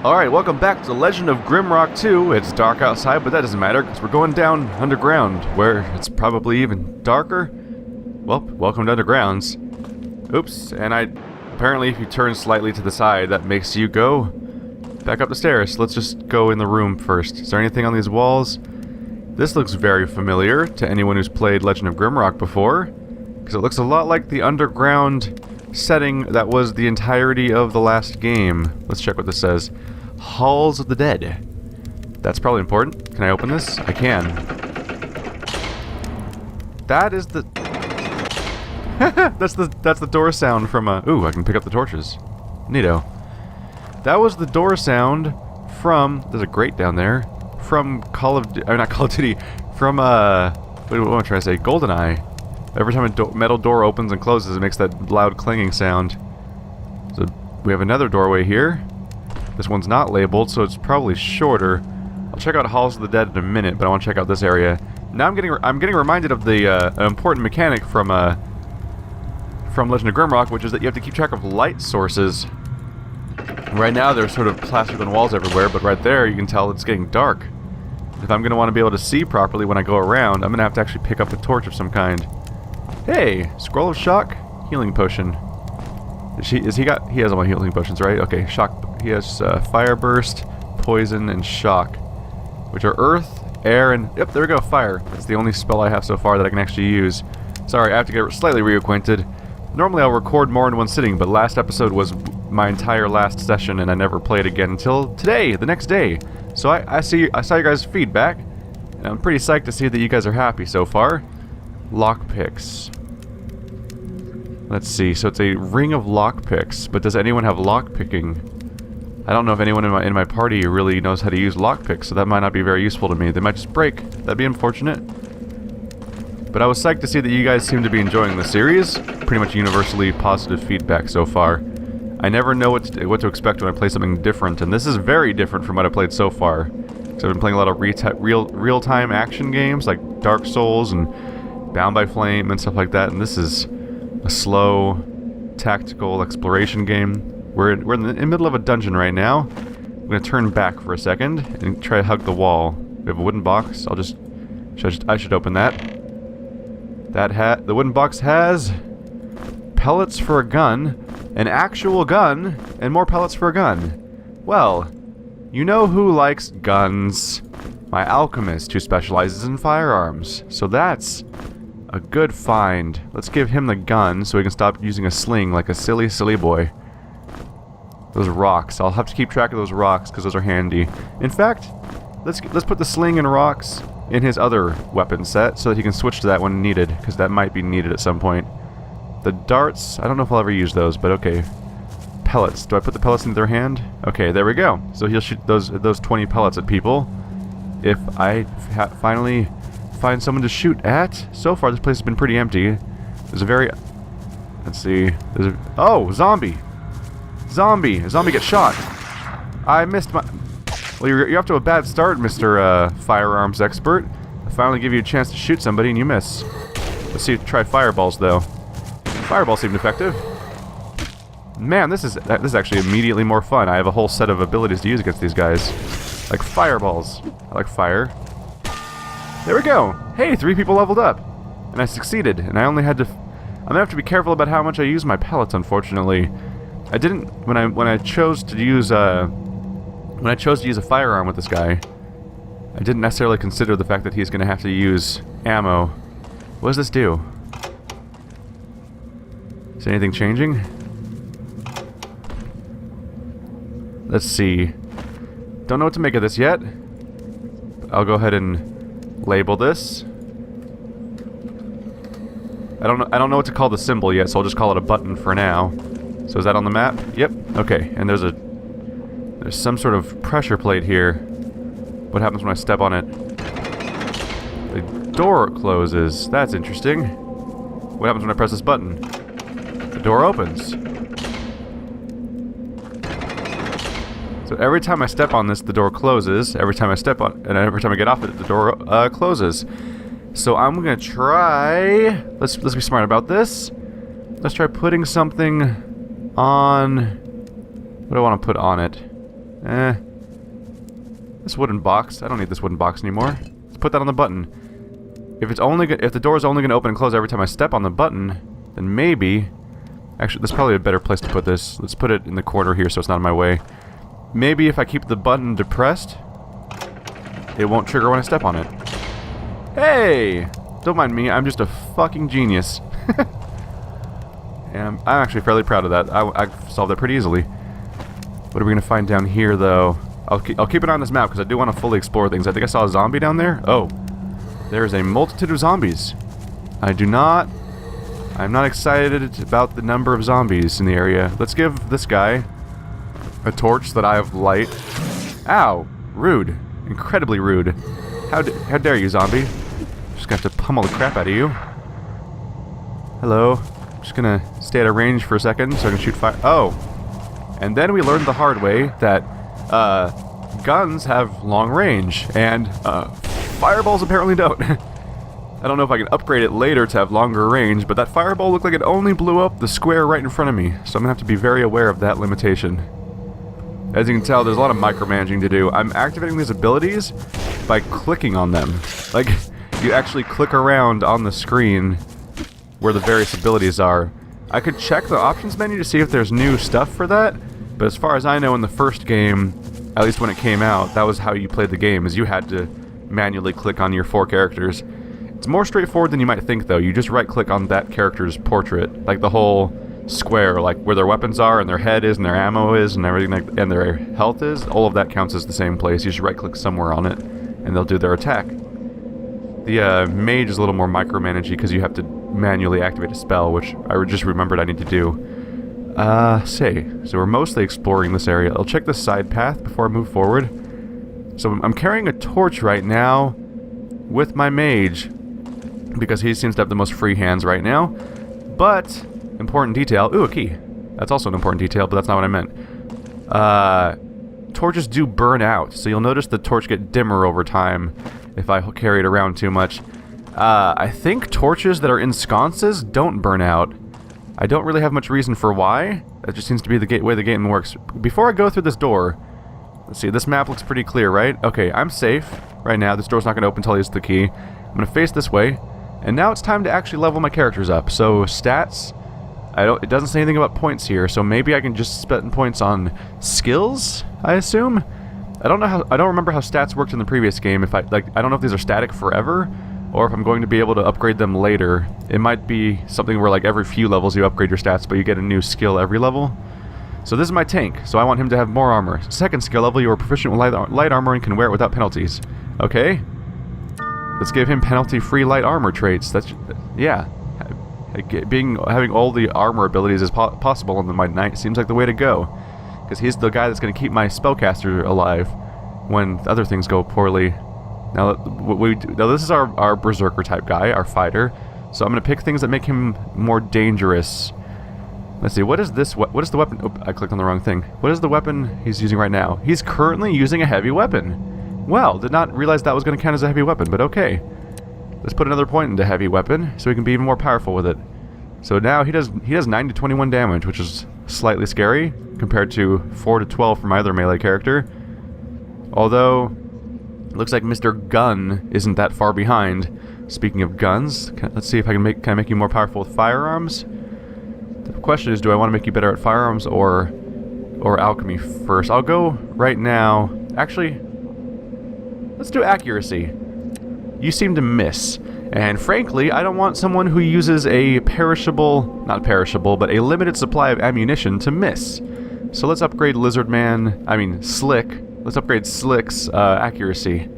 Alright, welcome back to The Legend of Grimrock II. It's dark outside, but that doesn't matter, because we're going down underground, where it's probably even darker. Well, welcome to Undergrounds. Oops, and apparently if you turn slightly to the side, that makes you go back up the stairs. Let's just go in the room first. Is there anything on these walls? This looks very familiar to anyone who's played Legend of Grimrock before, because it looks a lot like the underground setting that was the entirety of the last game. Let's check what this says. Halls of the Dead. That's probably important. Can I open this? I can. That is the... that's the door sound from ooh, I can pick up the torches. Neato. That was the door sound from... There's a grate down there. From not Call of Duty. From, what am I trying to say? GoldenEye. Every time a metal door opens and closes, it makes that loud clanging sound. So, we have another doorway here. This one's not labeled, so it's probably shorter. I'll check out Halls of the Dead in a minute, but I want to check out this area. Now I'm getting reminded of the important mechanic from Legend of Grimrock, which is that you have to keep track of light sources. Right now there's sort of plastered on walls everywhere, but right there you can tell it's getting dark. If I'm going to want to be able to see properly when I go around, I'm going to have to actually pick up a torch of some kind. Hey! Scroll of Shock, Healing Potion. He has all my healing potions, right? Okay, Shock. He has Fire Burst, Poison, and Shock, which are Earth, Air, and... Yep, there we go, Fire. That's the only spell I have so far that I can actually use. Sorry, I have to get slightly reacquainted. Normally I'll record more in one sitting, but last episode was my entire last session, and I never played again until today, the next day. So I saw your guys' feedback, and I'm pretty psyched to see that you guys are happy so far. Lockpicks. Let's see, so it's a ring of lockpicks, but does anyone have lockpicking? I don't know if anyone in my party really knows how to use lockpicks, so that might not be very useful to me. They might just break. That'd be unfortunate. But I was psyched to see that you guys seem to be enjoying the series. Pretty much universally positive feedback so far. I never know what to expect when I play something different, and this is very different from what I played so far. So I've been playing a lot of real-time action games like Dark Souls and Bound by Flame and stuff like that, and this is a slow, tactical exploration game. We're in the middle of a dungeon right now. I'm gonna turn back for a second and try to hug the wall. We have a wooden box. I should open that. The wooden box has pellets for a gun, an actual gun, and more pellets for a gun. Well, you know who likes guns? My alchemist, who specializes in firearms. So that's a good find. Let's give him the gun so he can stop using a sling like a silly, silly boy. Those rocks. I'll have to keep track of those rocks because those are handy. In fact, let's put the sling and rocks in his other weapon set so that he can switch to that when needed, because that might be needed at some point. The darts, I don't know if I'll ever use those, but okay. Pellets. Do I put the pellets in their hand? Okay, there we go. So he'll shoot those 20 pellets at people if I finally find someone to shoot at. So far, this place has been pretty empty. There's a very... Let's see. Oh, zombie! Zombie! A zombie gets shot! I missed my... Well, you're off to a bad start, Mr. Firearms Expert. I finally give you a chance to shoot somebody and you miss. Let's see, try fireballs, though. Fireballs seemed effective. Man, this is actually immediately more fun. I have a whole set of abilities to use against these guys. Like fireballs. I like fire. There we go! Hey, 3 people leveled up! And I succeeded, and I only had to... I'm gonna have to be careful about how much I use my pellets, unfortunately. I didn't... When I chose to use a firearm with this guy, I didn't necessarily consider the fact that he's gonna have to use ammo. What does this do? Is anything changing? Let's see. Don't know what to make of this yet. I'll go ahead and label this. I don't know what to call the symbol yet, so I'll just call it a button for now. So is that on the map? Yep. Okay. And there's some sort of pressure plate here. What happens when I step on it? The door closes. That's interesting. What happens when I press this button? The door opens. So every time I step on this, the door closes. Every time I step on, and every time I get off it, the door closes. So I'm gonna try. Let's be smart about this. Let's try putting something on. What do I want to put on it? This wooden box. I don't need this wooden box anymore. Let's put that on the button. If the door's only gonna open and close every time I step on the button, then maybe... Actually, this is probably a better place to put this. Let's put it in the corner here so it's not in my way. Maybe if I keep the button depressed, it won't trigger when I step on it. Hey! Don't mind me, I'm just a fucking genius. And I'm actually fairly proud of that. I solved that pretty easily. What are we gonna find down here, though? I'll keep it on this map, because I do want to fully explore things. I think I saw a zombie down there. Oh. There's a multitude of zombies. I'm not excited about the number of zombies in the area. Let's give this guy a torch that I have light. Ow! Rude. Incredibly rude. How dare you, zombie? Just gonna have to pummel the crap out of you. Hello. Just gonna stay at a range for a second so I can shoot fire. Oh! And then we learned the hard way that guns have long range, and fireballs apparently don't. I don't know if I can upgrade it later to have longer range, but that fireball looked like it only blew up the square right in front of me, so I'm gonna have to be very aware of that limitation. As you can tell, there's a lot of micromanaging to do. I'm activating these abilities by clicking on them. Like, you actually click around on the screen where the various abilities are. I could check the options menu to see if there's new stuff for that, but as far as I know in the first game, at least when it came out, that was how you played the game, is you had to manually click on your 4 characters. It's more straightforward than you might think, though. You just right-click on that character's portrait, like the whole square, like where their weapons are, and their head is, and their ammo is, and everything, and their health is. All of that counts as the same place. You just right-click somewhere on it, and they'll do their attack. The mage is a little more micromanagey because you have to manually activate a spell, which I just remembered I need to do. So we're mostly exploring this area. I'll check the side path before I move forward. So I'm carrying a torch right now with my mage, because he seems to have the most free hands right now. But, important detail, ooh, a key. That's also an important detail, but that's not what I meant. Torches do burn out, so you'll notice the torch get dimmer over time if I carry it around too much. I think torches that are in sconces don't burn out. I don't really have much reason for why. That just seems to be the way the game works. Before I go through this door, let's see, this map looks pretty clear, right? Okay, I'm safe right now. This door's not going to open until I use the key. I'm going to face this way, and now it's time to actually level my characters up. So, stats, it doesn't say anything about points here, so maybe I can just spend points on skills, I assume? I don't remember how stats worked in the previous game. I don't know if these are static forever, or if I'm going to be able to upgrade them later. It might be something where like every few levels you upgrade your stats, but you get a new skill every level. So this is my tank, so I want him to have more armor. Second skill level, you are proficient with light armor and can wear it without penalties. Okay. Let's give him penalty-free light armor traits. That's, yeah. Having all the armor abilities as possible in my knight seems like the way to go. Because he's the guy that's going to keep my spellcaster alive when other things go poorly. Now this is our berserker type guy, our fighter. So I'm going to pick things that make him more dangerous. Let's see, what is this? What is the weapon? Oh, I clicked on the wrong thing. What is the weapon he's using right now? He's currently using a heavy weapon. Well, did not realize that was going to count as a heavy weapon, but okay. Let's put another point into heavy weapon so he can be even more powerful with it. So now he does 9 to 21 damage, which is slightly scary compared to 4 to 12 for my other melee character. Although it looks like Mr. Gun isn't that far behind. Speaking of guns, let's see if can I make you more powerful with firearms? The question is, do I want to make you better at firearms or alchemy first? I'll go right now. Actually, let's do accuracy. You seem to miss. And frankly, I don't want someone who uses a not perishable, but a limited supply of ammunition to miss. So let's upgrade Slick. Let's upgrade Slick's accuracy.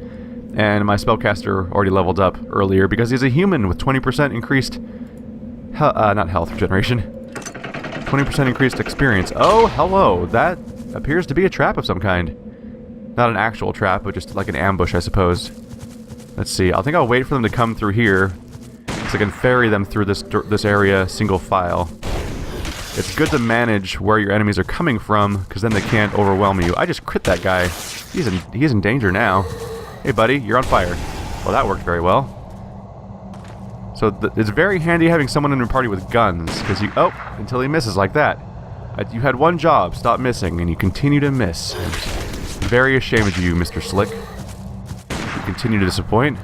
And my spellcaster already leveled up earlier because he's a human with 20% increased not health regeneration. 20% increased experience. Oh, hello. That appears to be a trap of some kind. Not an actual trap, but just like an ambush, I suppose. Let's see. I think I'll wait for them to come through here, so I can ferry them through this area single file. It's good to manage where your enemies are coming from, because then they can't overwhelm you. I just crit that guy. He's in danger now. Hey, buddy, you're on fire. Well, that worked very well. So it's very handy having someone in your party with guns, because until he misses like that. You had one job, stop missing, and you continue to miss. Very ashamed of you, Mr. Slick. You continue to disappoint.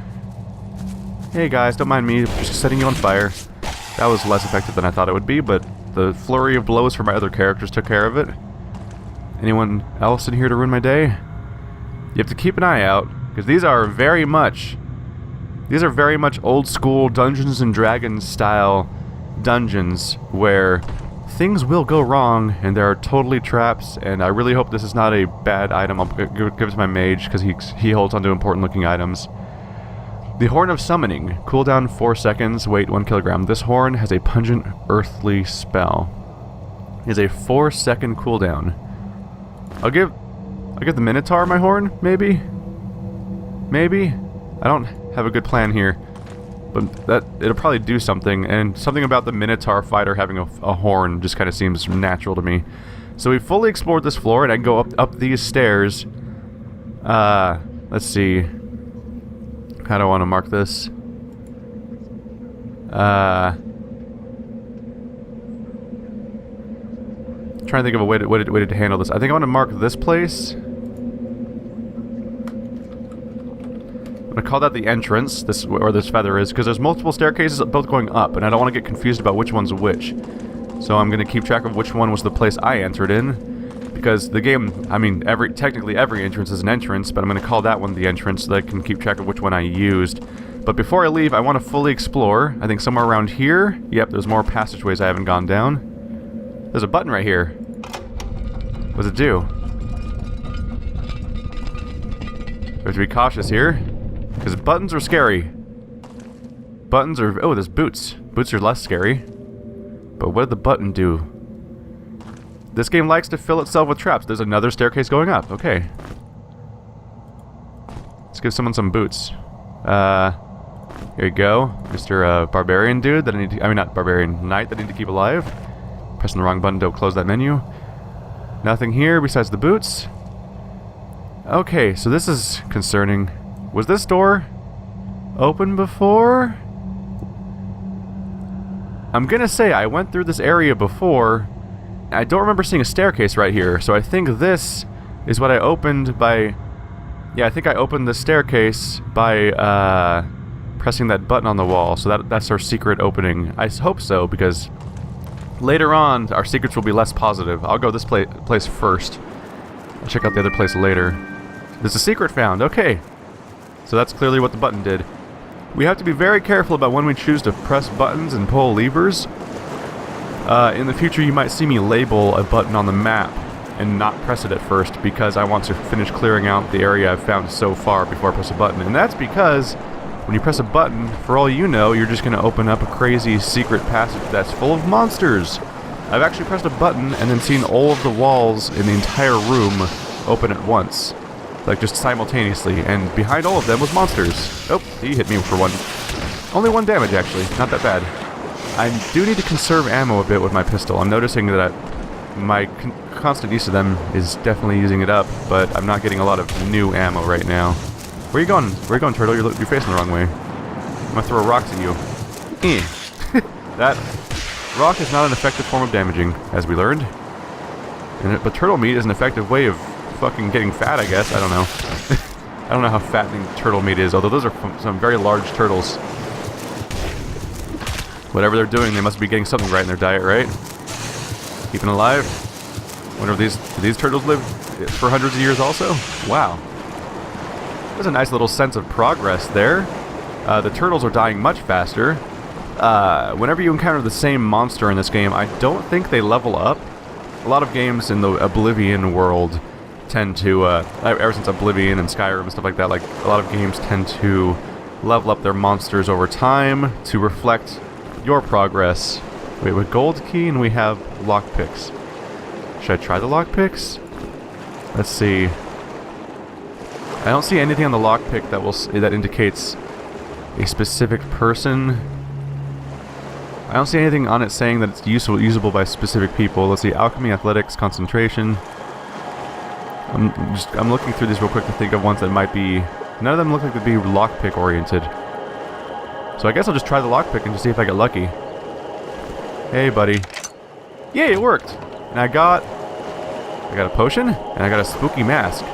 Hey guys, don't mind me just setting you on fire. That was less effective than I thought it would be, but the flurry of blows from my other characters took care of it. Anyone else in here to ruin my day? You have to keep an eye out, because these are very much old school Dungeons and Dragons style dungeons where things will go wrong and there are totally traps, and I really hope this is not a bad item. I'll give it to my mage because he holds onto important looking items. The Horn of Summoning. Cooldown 4 seconds, weight 1 kilogram. This horn has a pungent earthly spell. It is a 4-second cooldown. I'll give the Minotaur my horn, maybe? Maybe? I don't have a good plan here. But it'll probably do something, and something about the Minotaur fighter having a horn just kind of seems natural to me. So we fully explored this floor, and I can go up these stairs. Let's see. How do I want to mark this? Trying to think of a way to handle this. I think I want to mark this place. I'm going to call that the entrance, where this feather is, because there's multiple staircases both going up, and I don't want to get confused about which one's which. So I'm going to keep track of which one was the place I entered in, because the game, I mean, technically every entrance is an entrance, but I'm going to call that one the entrance so that I can keep track of which one I used. But before I leave, I want to fully explore. I think somewhere around here, yep, there's more passageways I haven't gone down. There's a button right here. What does it do? We have to be cautious here. Because buttons are scary. Buttons are... Oh, there's boots. Boots are less scary. But what did the button do? This game likes to fill itself with traps. There's another staircase going up. Okay. Let's give someone some boots. Here you go. Mr. Barbarian dude that I need to... I mean, not Barbarian. Knight that I need to keep alive. Pressing the wrong button to close that menu. Nothing here besides the boots. Okay, so this is concerning. Was this door open before? I'm gonna say I went through this area before. I don't remember seeing a staircase right here, so I think this is what I opened by... Yeah, I think I opened the staircase by pressing that button on the wall, so that's our secret opening. I hope so, because later on our secrets will be less positive. I'll go this place first. I'll check out the other place later. There's a secret found, okay. So that's clearly what the button did. We have to be very careful about when we choose to press buttons and pull levers. In the future you might see me label a button on the map and not press it at first because I want to finish clearing out the area I've found so far before I press a button. And that's because when you press a button, for all you know, you're just going to open up a crazy secret passage that's full of monsters. I've actually pressed a button and then seen all of the walls in the entire room open at once. Like, just simultaneously, and behind all of them was monsters. Oh, he hit me for one. Only 1 damage, actually. Not that bad. I do need to conserve ammo a bit with my pistol. I'm noticing that my constant use of them is definitely using it up, but I'm not getting a lot of new ammo right now. Where are you going? Where are you going, turtle? You're facing the wrong way. I'm gonna throw rocks at you. That rock is not an effective form of damaging, as we learned. But turtle meat is an effective way of fucking getting fat, I guess. I don't know. I don't know how fattening turtle meat is, although those are some very large turtles. Whatever they're doing, they must be getting something right in their diet, right? Keeping alive. Wonder if do these turtles live for hundreds of years also? Wow. There's a nice little sense of progress there. The turtles are dying much faster. Whenever you encounter the same monster in this game, I don't think they level up. A lot of games in the Oblivion world tend to, ever since Oblivion and Skyrim and stuff like that, like, a lot of games tend to level up their monsters over time to reflect your progress. Wait, with gold key and we have lockpicks. Should I try the lockpicks? Let's see. I don't see anything on the lockpick that indicates a specific person. I don't see anything on it saying that it's usable by specific people. Let's see, alchemy, athletics, concentration. I'm looking through these real quick to think of ones that might be... None of them look like they'd be lockpick oriented. So I guess I'll just try the lockpick and just see if I get lucky. Hey, buddy. Yay, it worked! And I got a potion, and I got a spooky mask.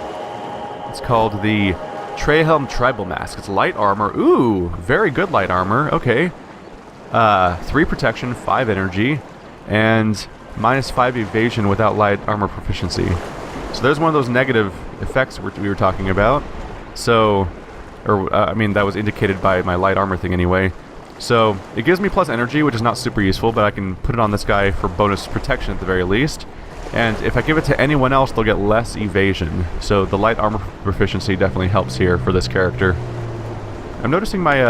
It's called the Trehelm Tribal Mask. It's light armor. Ooh, very good light armor. Okay. 3 protection, 5 energy, and -5 evasion without light armor proficiency. So there's one of those negative effects we were talking about. So, I mean, that was indicated by my light armor thing anyway. So it gives me plus energy, which is not super useful, but I can put it on this guy for bonus protection at the very least. And if I give it to anyone else, they'll get less evasion. So the light armor proficiency definitely helps here for this character. I'm noticing my,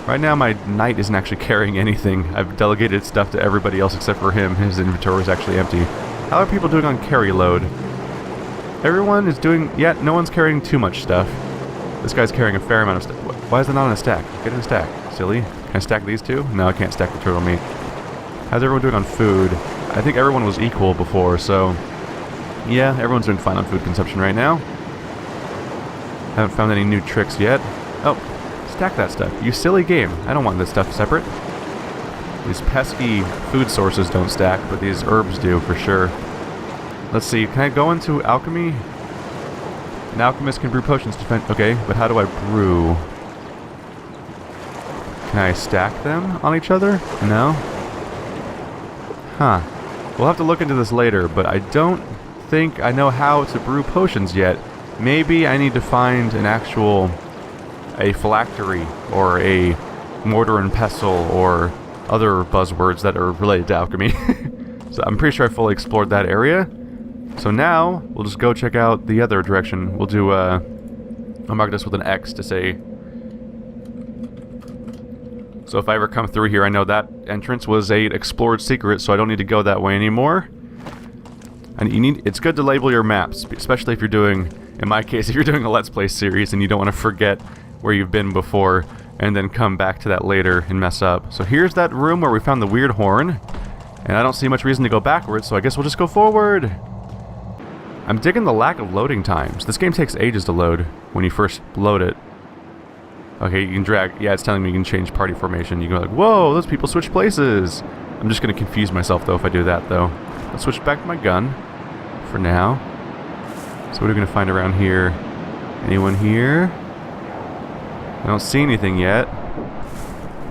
right now my knight isn't actually carrying anything. I've delegated stuff to everybody else except for him. His inventory is actually empty. How are people doing on carry load? Everyone is doing... Yeah, no one's carrying too much stuff. This guy's carrying a fair amount of stuff. Why is it not in a stack? Get in a stack. Silly. Can I stack these two? No, I can't stack the turtle meat. How's everyone doing on food? I think everyone was equal before, so... Yeah, everyone's doing fine on food consumption right now. Haven't found any new tricks yet. Oh, stack that stuff. You silly game. I don't want this stuff separate. These pesky food sources don't stack, but these herbs do for sure. Let's see, can I go into alchemy? An alchemist can brew potions to defend... Okay, but how do I brew? Can I stack them on each other? No? Huh. We'll have to look into this later, but I don't think I know how to brew potions yet. Maybe I need to find an actual... a phylactery, or a mortar and pestle, or other buzzwords that are related to alchemy. So I'm pretty sure I fully explored that area. So now, we'll just go check out the other direction. We'll do, I'll mark this with an X to say... So if I ever come through here, I know that entrance was a explored secret, so I don't need to go that way anymore. And it's good to label your maps, especially if you're doing, in my case, if you're doing a Let's Play series and you don't want to forget where you've been before, and then come back to that later and mess up. So here's that room where we found the weird horn, and I don't see much reason to go backwards, so I guess we'll just go forward. I'm digging the lack of loading times. This game takes ages to load when you first load it. Okay, you can drag... Yeah, it's telling me you can change party formation. You go like, whoa, those people switch places. I'm just going to confuse myself, though, if I do that, though. Let's switch back to my gun for now. So what are we going to find around here? Anyone here? I don't see anything yet.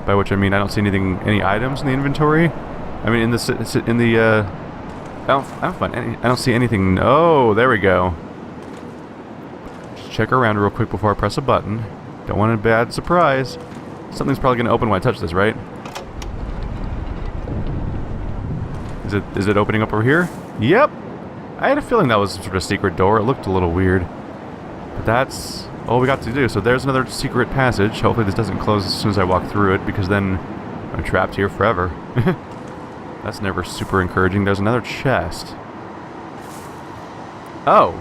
By which I mean I don't see anything, any items in the inventory. I mean in the I don't see anything. Oh, there we go. Just check around real quick before I press a button. Don't want a bad surprise. Something's probably going to open when I touch this, right? Is it opening up over here? Yep. I had a feeling that was sort of a secret door. It looked a little weird. But that's all we got to do. So there's another secret passage. Hopefully this doesn't close as soon as I walk through it, because then I'm trapped here forever. That's never super encouraging. There's another chest. Oh.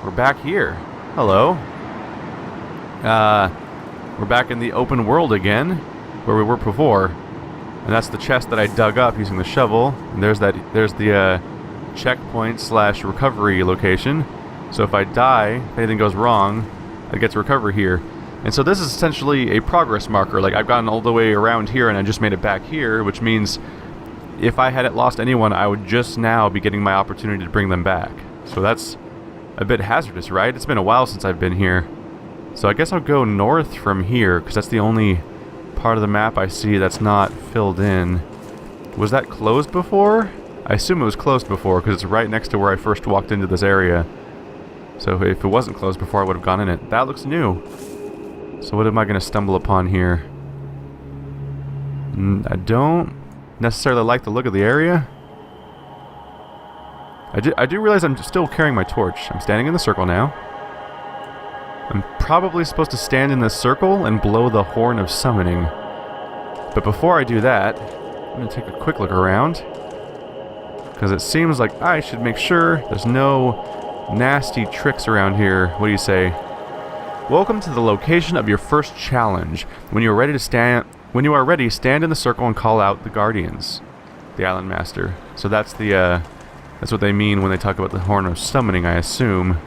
We're back here. Hello. We're back in the open world again, where we were before. And that's the chest that I dug up using the shovel. And there's the checkpoint / recovery location. So if I die, if anything goes wrong, I get to recover here. And so this is essentially a progress marker. Like, I've gotten all the way around here and I just made it back here, which means if I hadn't lost anyone, I would just now be getting my opportunity to bring them back. So that's a bit hazardous, right? It's been a while since I've been here. So I guess I'll go north from here, because that's the only part of the map I see that's not filled in. Was that closed before? I assume it was closed before, because it's right next to where I first walked into this area. So if it wasn't closed before, I would have gone in it. That looks new. So what am I going to stumble upon here? I don't necessarily like the look of the area. I do realize I'm still carrying my torch. I'm standing in the circle now. I'm probably supposed to stand in this circle and blow the horn of summoning. But before I do that, I'm going to take a quick look around. Because it seems like I should make sure there's no nasty tricks around here. What do you say? Welcome to the location of your first challenge. When you are ready, stand in the circle and call out the guardians. The island master. So that's that's what they mean when they talk about the horn of summoning, I assume.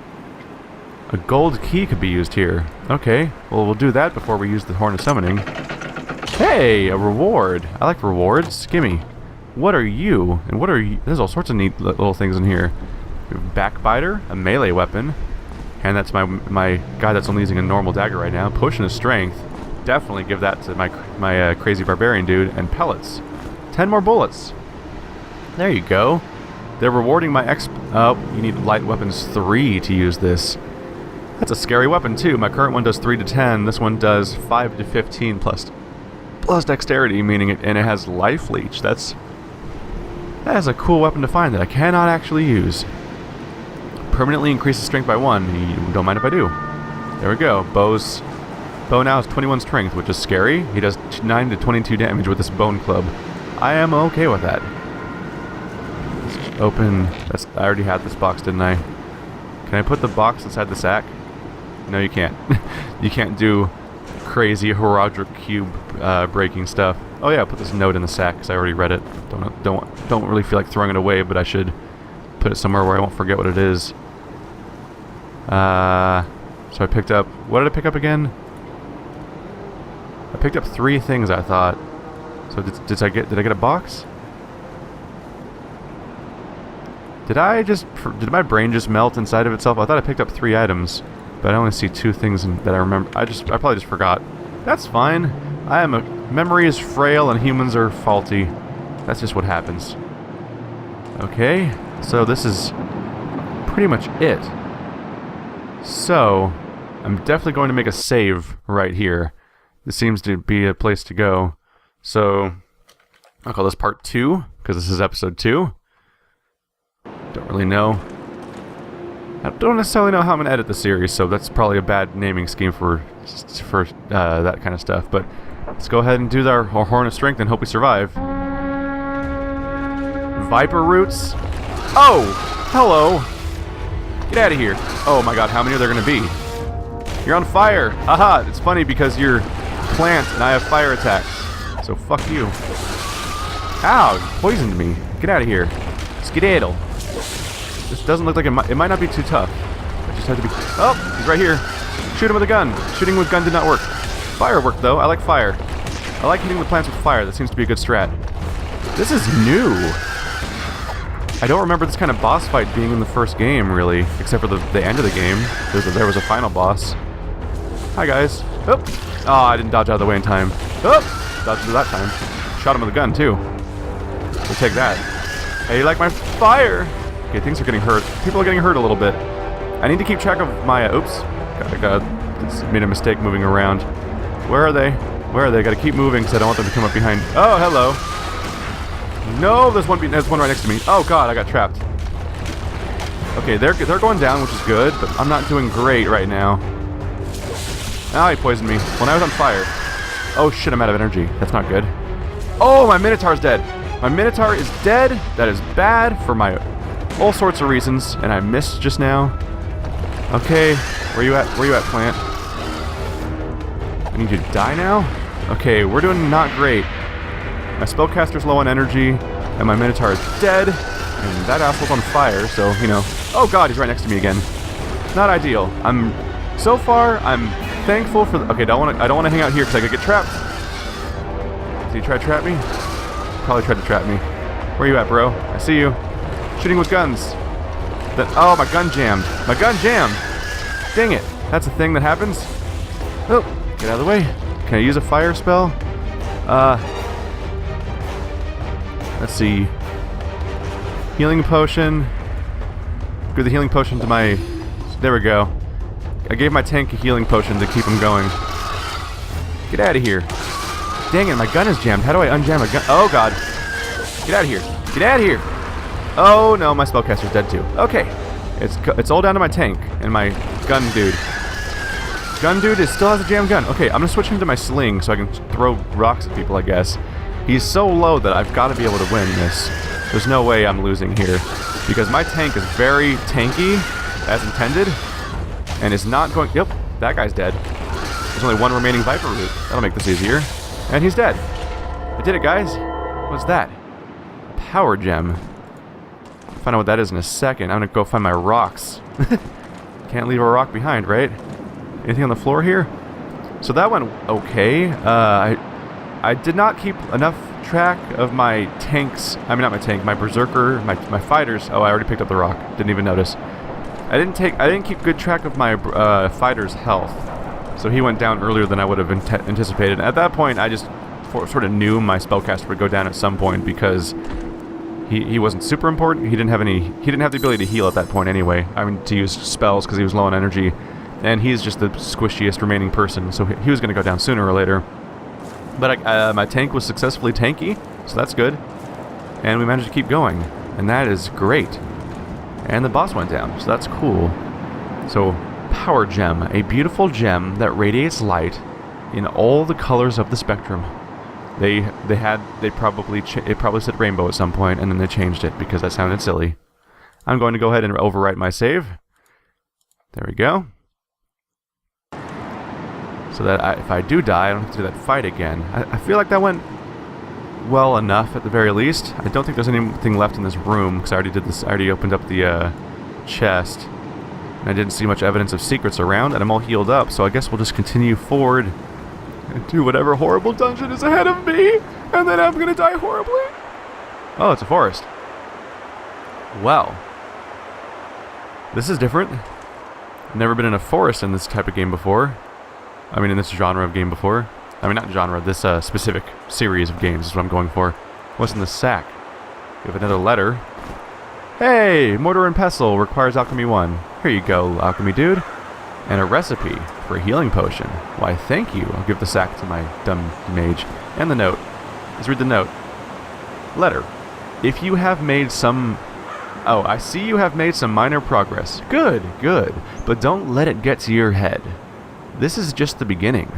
A gold key could be used here. Okay, well we'll do that before we use the horn of summoning. Hey, a reward. I like rewards. Gimme. What are you? And what are you? There's all sorts of neat little things in here. We have Backbiter, a melee weapon. Hand that to my guy that's only using a normal dagger right now. Potion of strength. Definitely give that to my crazy barbarian dude. And pellets. 10 more bullets. There you go. They're rewarding my oh, you need light weapons 3 to use this. That's a scary weapon too. My current one does 3 to 10. This one does 5 to 15 plus dexterity, meaning it has life leech. That is a cool weapon to find that I cannot actually use. Permanently increases strength by 1. You don't mind if I do. There we go. Bow now has 21 strength, which is scary. He does 9 to 22 damage with this bone club. I am okay with that. Let's open. I already had this box, didn't I? Can I put the box inside the sack? No, you can't. You can't do crazy Herodric cube breaking stuff. Oh yeah, put this note in the sack because I already read it. Don't really feel like throwing it away, but I should put it somewhere where I won't forget what it is. So I picked up. What did I pick up again? I picked up 3 things, I thought. So did I get a box? Did my brain just melt inside of itself? I thought I picked up 3 items, but I only see 2 things that I remember. I probably just forgot. That's fine. Memory is frail and humans are faulty. That's just what happens. Okay, so this is pretty much it. So, I'm definitely going to make a save right here. This seems to be a place to go. So, I'll call this part 2, because this is episode 2. Don't really know. I don't necessarily know how I'm going to edit the series, so that's probably a bad naming scheme for that kind of stuff. But let's go ahead and do our Horn of Strength and hope we survive. Viper roots. Oh! Hello! Get out of here. Oh my god, how many are there going to be? You're on fire! Haha! It's funny because you're plant and I have fire attacks. So fuck you. Ow! You poisoned me. Get out of here. Skedaddle. This doesn't look like it might not be too tough. I just have to be... Oh! He's right here. Shoot him with a gun. Shooting with gun did not work. Fire worked though. I like fire. I like hitting the plants with fire. That seems to be a good strat. This is new. I don't remember this kind of boss fight being in the first game, really. Except for the end of the game. There was a final boss. Hi, guys. Oh! Oh, I didn't dodge out of the way in time. Oh! Dodged it that time. Shot him with a gun, too. We'll take that. Hey, you like my fire? Okay, things are getting hurt. People are getting hurt a little bit. I need to keep track of my... oops. I made a mistake moving around. Where are they? Where are they? Gotta keep moving because I don't want them to come up behind... Oh, hello. No, there's one right next to me. Oh god, I got trapped. Okay, they're going down, which is good, but I'm not doing great right now. Ah, he poisoned me when I was on fire. Oh shit, I'm out of energy. That's not good. Oh, my Minotaur's dead. My Minotaur is dead. That is bad for all sorts of reasons, and I missed just now. Okay, where you at? Where you at, plant? I need you to die now? Okay, we're doing not great. My spellcaster's low on energy, and my Minotaur is dead, and that asshole's on fire, so, you know. Oh god, he's right next to me again. Not ideal. So far, I'm thankful for okay, I don't want to hang out here because I could get trapped. Did he try to trap me? Probably tried to trap me. Where you at, bro? I see you. Shooting with guns. Oh, my gun jammed. My gun jammed! Dang it. That's a thing that happens. Oh, get out of the way. Can I use a fire spell? Let's see. Healing potion. Give the healing potion to my... There we go. I gave my tank a healing potion to keep him going. Get out of here. Dang it, my gun is jammed. How do I unjam a gun? Oh, God. Get out of here. Get out of here. Oh, no, my spellcaster's dead, too. Okay. It's all down to my tank and my gun dude. Gun dude still has a jammed gun. Okay, I'm going to switch him to my sling so I can throw rocks at people, I guess. He's so low that I've got to be able to win this. There's no way I'm losing here. Because my tank is very tanky, as intended, and is not going... Yep, that guy's dead. There's only one remaining Viper root. That'll make this easier. And he's dead. I did it, guys. What's that? Power gem. I'll find out what that is in a second. I'm gonna go find my rocks. Can't leave a rock behind, right? Anything on the floor here? So that went okay. I did not keep enough track of my tanks. I mean, not my tank, my berserker, my fighters. Oh, I already picked up the rock. Didn't even notice. I didn't keep good track of my fighter's health, so he went down earlier than I would have anticipated. At that point, I just sort of knew my spellcaster would go down at some point because he wasn't super important. He didn't have the ability to heal at that point anyway. I mean, to use spells because he was low on energy, and he's just the squishiest remaining person, so he was going to go down sooner or later. But my tank was successfully tanky, so that's good, and we managed to keep going, and that is great. And the boss went down, so that's cool. So, Power Gem, a beautiful gem that radiates light in all the colors of the spectrum. It probably said rainbow at some point, and then they changed it because that sounded silly. I'm going to go ahead and overwrite my save. There we go. So that if I do die, I don't have to do that fight again. I feel like that went well enough at the very least. I don't think there's anything left in this room because I already did this. I already opened up the chest, and I didn't see much evidence of secrets around, and I'm all healed up. So I guess we'll just continue forward and do whatever horrible dungeon is ahead of me, and then I'm gonna die horribly. Oh, it's a forest. Well, this is different. I've never been in a forest in this type of game before. I mean, in this genre of game before. I mean, not genre, this specific series of games is what I'm going for. What's in the sack? We have another letter. Hey! Mortar and pestle requires alchemy 1. Here you go, alchemy dude. And a recipe for a healing potion. Why, thank you. I'll give the sack to my dumb mage. And the note. Let's read the note. Letter. If you have made some... Oh, I see you have made some minor progress. Good, good. But don't let it get to your head. This is just the beginning.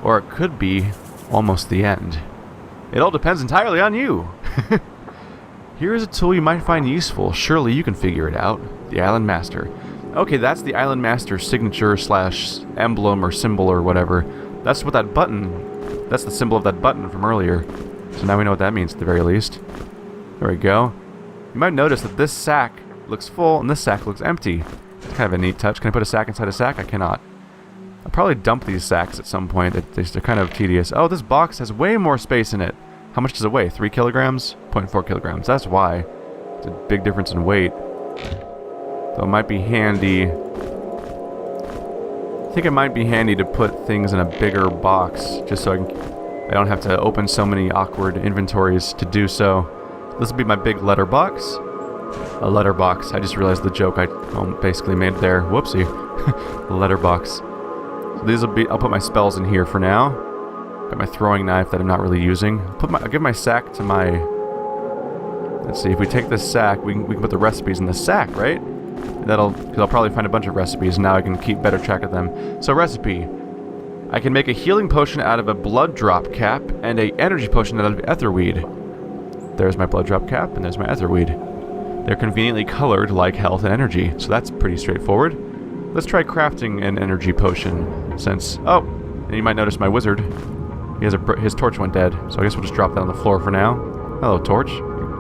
Or it could be almost the end. It all depends entirely on you. Here is a tool you might find useful. Surely you can figure it out. The Island Master. Okay, that's the Island Master's signature / emblem or symbol or whatever. That's what that button... That's the symbol of that button from earlier. So now we know what that means at the very least. There we go. You might notice that this sack looks full and this sack looks empty. It's kind of a neat touch. Can I put a sack inside a sack? I cannot. I'll probably dump these sacks at some point. They're kind of tedious. Oh, this box has way more space in it. How much does it weigh? 3 kilograms? 0.4 kilograms. That's why. It's a big difference in weight. So it might be handy. I think it might be handy to put things in a bigger box, just so I don't have to open so many awkward inventories to do so. This will be my big letter box. A letter box. I just realized the joke I basically made there. Whoopsie. A letter box. So these will be. I'll put my spells in here for now. Got my throwing knife that I'm not really using. I'll give my sack to my. Let's see. If we take this sack, we can put the recipes in the sack, right? Because I'll probably find a bunch of recipes, and now I can keep better track of them. So recipe. I can make a healing potion out of a blood drop cap and a energy potion out of etherweed. There's my blood drop cap, and there's my etherweed. They're conveniently colored like health and energy, so that's pretty straightforward. Let's try crafting an energy potion, since... Oh, and you might notice my wizard. His torch went dead, so I guess we'll just drop that on the floor for now. Hello, torch.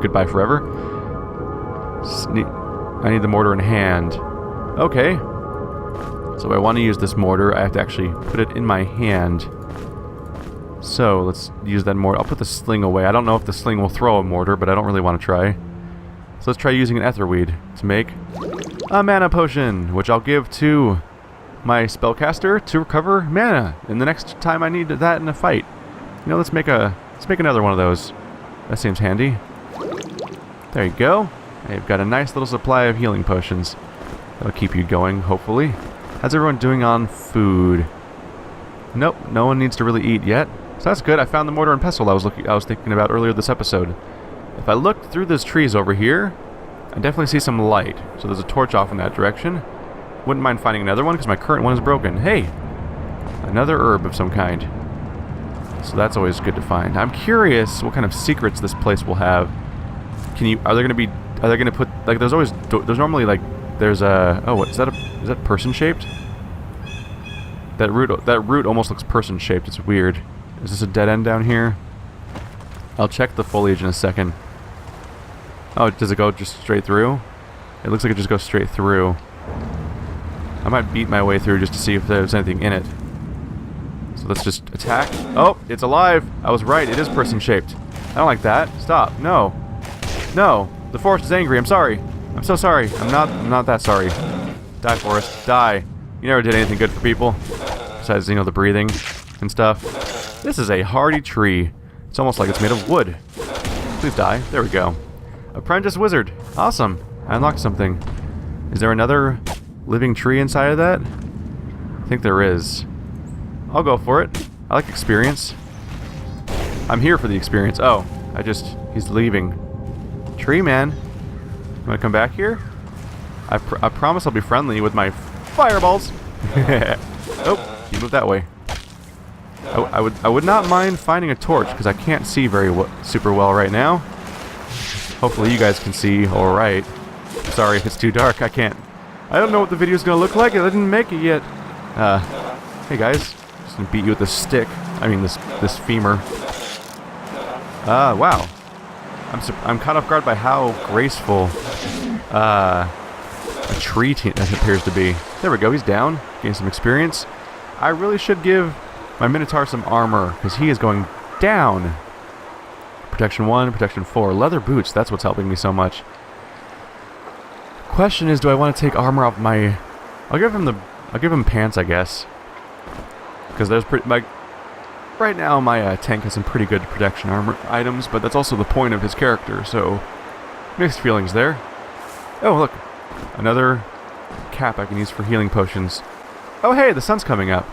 Goodbye forever. I need the mortar in hand. Okay. So if I want to use this mortar, I have to actually put it in my hand. So let's use that mortar. I'll put the sling away. I don't know if the sling will throw a mortar, but I don't really want to try. So let's try using an etherweed to make a mana potion, which I'll give to my spellcaster to recover mana. And the next time I need that in a fight, you know, let's make another one of those. That seems handy. There you go. I've got a nice little supply of healing potions. That'll keep you going, hopefully. How's everyone doing on food? Nope, no one needs to really eat yet. So that's good. I found the mortar and pestle I was thinking about earlier this episode. If I look through those trees over here, I definitely see some light. So there's a torch off in that direction. Wouldn't mind finding another one because my current one is broken. Hey, another herb of some kind. So that's always good to find. I'm curious what kind of secrets this place will have. Are they gonna put, like, there's normally, like, there's a, oh, what is that person shaped? That root almost looks person shaped. It's weird. Is this a dead end down here? I'll check the foliage in a second. Oh, does it go just straight through? It looks like it just goes straight through. I might beat my way through just to see if there's anything in it. So let's just attack. Oh, it's alive! I was right, it is person shaped. I don't like that. Stop. No. No. The forest is angry. I'm sorry. I'm so sorry. I'm not that sorry. Die, Forrest. Die. You never did anything good for people. Besides, you know, the breathing and stuff. This is a hardy tree. It's almost like it's made of wood. Please die. There we go. Apprentice Wizard. Awesome. I unlocked something. Is there another living tree inside of that? I think there is. I'll go for it. I like experience. I'm here for the experience. Oh, he's leaving. Tree man. You wanna come back here? I promise I'll be friendly with my fireballs. Oh, you move that way. I would not mind finding a torch because I can't see super well right now. Hopefully you guys can see all right. Sorry if it's too dark. I can't. I don't know what the video's gonna look like. I didn't make it yet. Hey guys, just gonna beat you with this stick. I mean this femur. Wow. I'm caught off guard by how graceful a tree that appears to be. There we go. He's down. Gain some experience. I really should give my Minotaur some armor because he is going down. Protection 1, Protection 4. Leather boots. That's what's helping me so much. Question is, do I want to take armor off my... I'll give him pants, I guess. Because there's right now my tank has some pretty good protection armor items, but that's also the point of his character, so mixed feelings there. Oh, look. Another cap I can use for healing potions. Oh, hey, the sun's coming up.